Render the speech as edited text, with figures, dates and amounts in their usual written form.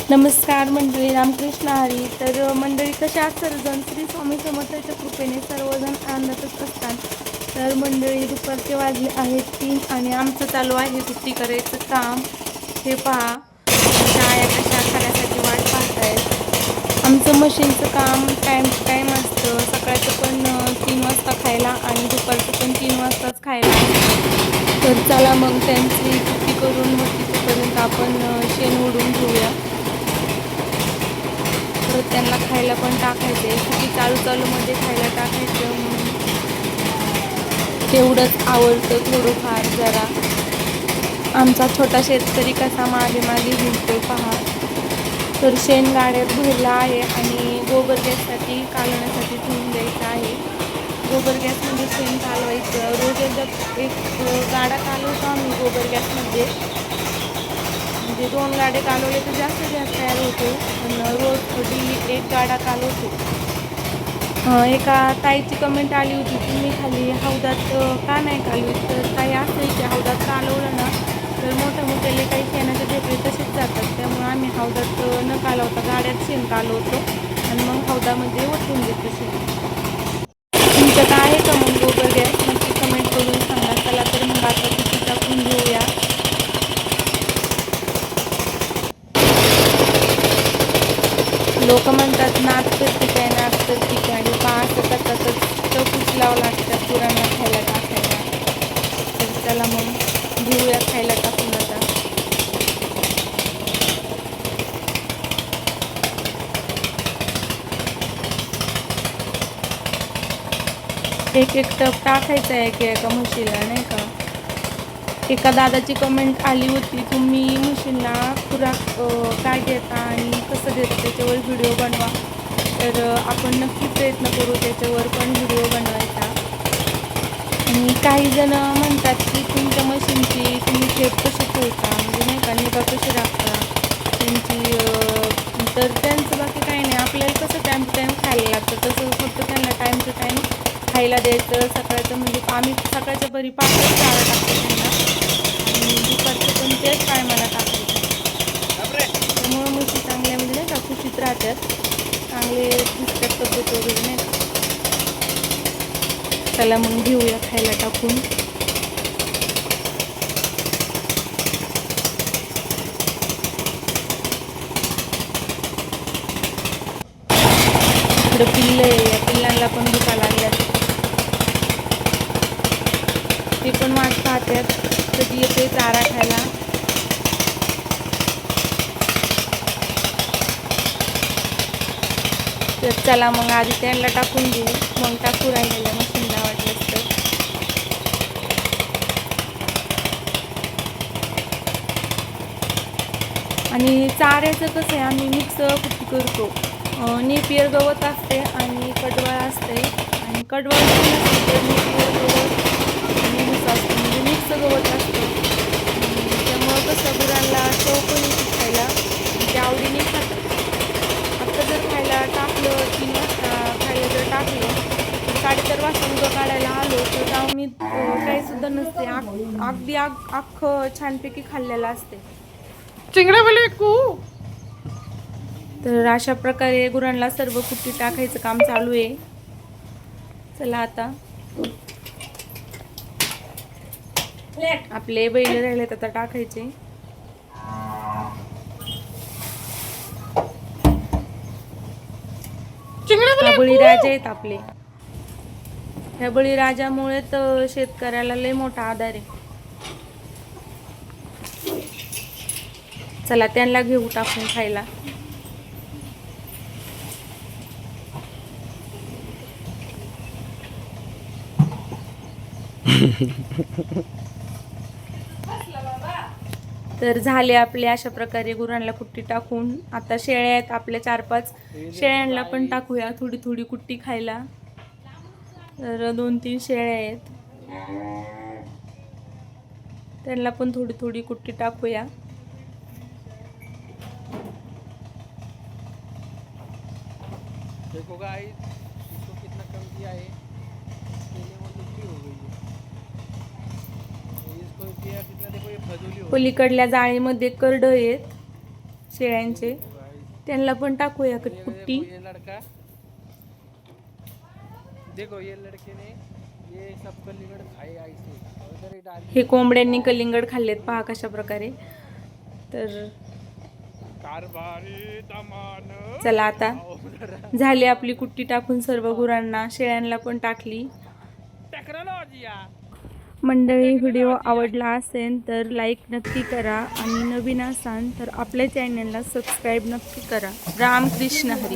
नमस्कार मंडळी, रामकृष्ण हरी. तर मंडळी कशा आहात सर्वजण? श्री स्वामी समर्थाच्या कृपेने सर्वजण आनंदातच असतात. तर मंडळी दुपारचे वाजले आहेत 3 आणि आमचं चालू आहे सुट्टी करायचं काम. हे पहा, गाया कशा खाण्यासाठी वाट पाहतायत. आमचं मशीनचं काम टाईम टू टाईम असतं. सकाळचं पण 3 वाजता खायला आणि दुपारचं पण 3 वाजताच खायला. तर चला मग त्यांची सुट्टी करून मग तिथेपर्यंत आपण शेण ओढून घेऊया. परत त्यांना खायला पण टाकायचे. किती चालू मध्ये खायला टाकायचं तेवढंच आवडतं थोडंफार जरा. आमचा छोटा शेतकरी कसा मागे मागे हिंडतोय पहा. तर शेण गाड्यात भरला आहे आणि गोबर गॅससाठी कालवण्यासाठी ठेवून द्यायचं आहे. गोबर गॅसमध्ये शेण कालवायचं. रोज एक गाडा कालवतो आम्ही गोबर गॅसमध्ये. म्हणजे 2 गाडे कालवले तर जास्त गॅस तयार होतो, पण रोज डेली 1 गाडा कालवतो. एका ताईची कमेंट आली होती, तुम्ही खाली हौदात का नाही कालवीत? तर ताई असं आहे की हौदात कालवलं ना तर मोठ्याले काही शेणाचे ढेकळे तसेच जातात. त्यामुळे आम्ही हौदात न कालवता गाड्यात शेण कालवतो आणि मग हौदामध्ये ओतून देतो शेण. तुमचं काय आहे का मग गोबर गॅस? नक्की कमेंट करून सांगा. चला तर मग आता तिथे टाकून घेऊया. लोक म्हणतात नाच करते काय, नाच करते काय, आणि असं करतातच चौकूच लावं लागतात गुरांना खायला टाकायला. तर चला मग घेऊया खायला टाकून आता. एक टप टाकायचा आहे की एका म्हशीला, नाही का. एका दादाची कमेंट आली होती, तुम्ही म्हशींना खुराक काय देता आणि कसं देता त्याच्यावर व्हिडिओ बनवा. तर आपण नक्की प्रयत्न करू त्याच्यावर पण व्हिडिओ बनवायचा. आणि काही जण म्हणतात की तुमच्या म्हशींची तुम्ही खेप कशी ठेवता, म्हणजे नाही का निगा कशी राखता त्यांची. तर त्यांचं बाकी काही नाही. आपल्याला कसं टाईम टू टाईम खायला लागतं तसं फक्त त्यांना टाईम टू टाईम खायला द्यायचं. सकाळचं म्हणजे आम्ही सकाळच्या परी 5च चारा टाकतो त्यांना आणि दुपारचं पण तेच टायमाला टाकायचं. त्यामुळं म्हशी चांगल्या म्हणजे नाही का खुशीत राहतात, चांगले दिसतात तब्येत वगैरे, नाही का. चला मग घेऊया खायला टाकून. इकडं पिल्लं आहे, या पिल्लांना पण भुका लागल्यात. ते पण वाट पाहतात कधी येते चारा खायला. तर चला मग आधी त्यांना टाकून देऊ, मग टाकू राहिलेल्या मशीनला वाटलंच तर. आणि चाऱ्याचं कसं आहे, आम्ही मिक्स कुट्टी करतो. नेपियर गवत असते आणि कडवळ असते, आणि कडवळ नेपियर गवत आणि भुसा असते, म्हणजे मिक्स गवत असतं. त्यामुळं कसं गुरांना चव पण येते खायला, ते आवडीने खातात. आत्ता जर खायला टाकलं 3 वाजता खायला जर टाकलं तर 4:30 वाजता उद्या काढायला आलो तर आम्ही काही सुद्धा नसते, अगदी अख्खं छानपैकी खाल्लेलं असते. तर अशा प्रकारे गुरांना सर्व कुट्टी टाकायचं काम चालू आहे. चला आता आपले बैल राहिलेत आता टाकायचे. बळीराजा आहेत आपले. ह्या बळीराजामुळे तर शेतकऱ्याला लय मोठा आधार आहे. चला त्यांना घेऊ टाकून खायला. तर झाले आपले अशा प्रकारे गुरांना कुट्टी टाकून. आता शेळ्या आहेत आपल्या 4-5 शेळ्यांना पण टाकूया थोडी थोडी कुट्टी खायला. तर 2-3 शेळ्या आहेत, त्यांना पण थोडी थोडी कुट्टी टाकूया. देखो गाइस, इसको कितना कम दिया है, पहले वो लुकी हो गई है। इसको दिया कितना, देखो ये फजूली हो. पलीकडल्या जाळीमध्ये करडं आहेत शेळ्यांचे. त्यांना पण टाकूया ये कुट्टी. देखो, ये लड़का देखो, ये लड़के ने ये सब कलिंगड़ खाए ऐसे और इधर ही डाल हे दिए। कोंबड्यांनी कलिंगड खाल्लेत पहा कशा प्रकारे. तर कारभारी दमान चला आता आओ जरा झाली आपली कुट्टी टाकून सर्व गुरांना, शेळ्यांना पण टाकली. टेक्नॉलॉजी मंडळी, व्हिडिओ आवडला असेल तर लाईक नक्की करा आणि नवीन असाल तर आपल्या चॅनलला सबस्क्राईब नक्की करा. रामकृष्ण हरी.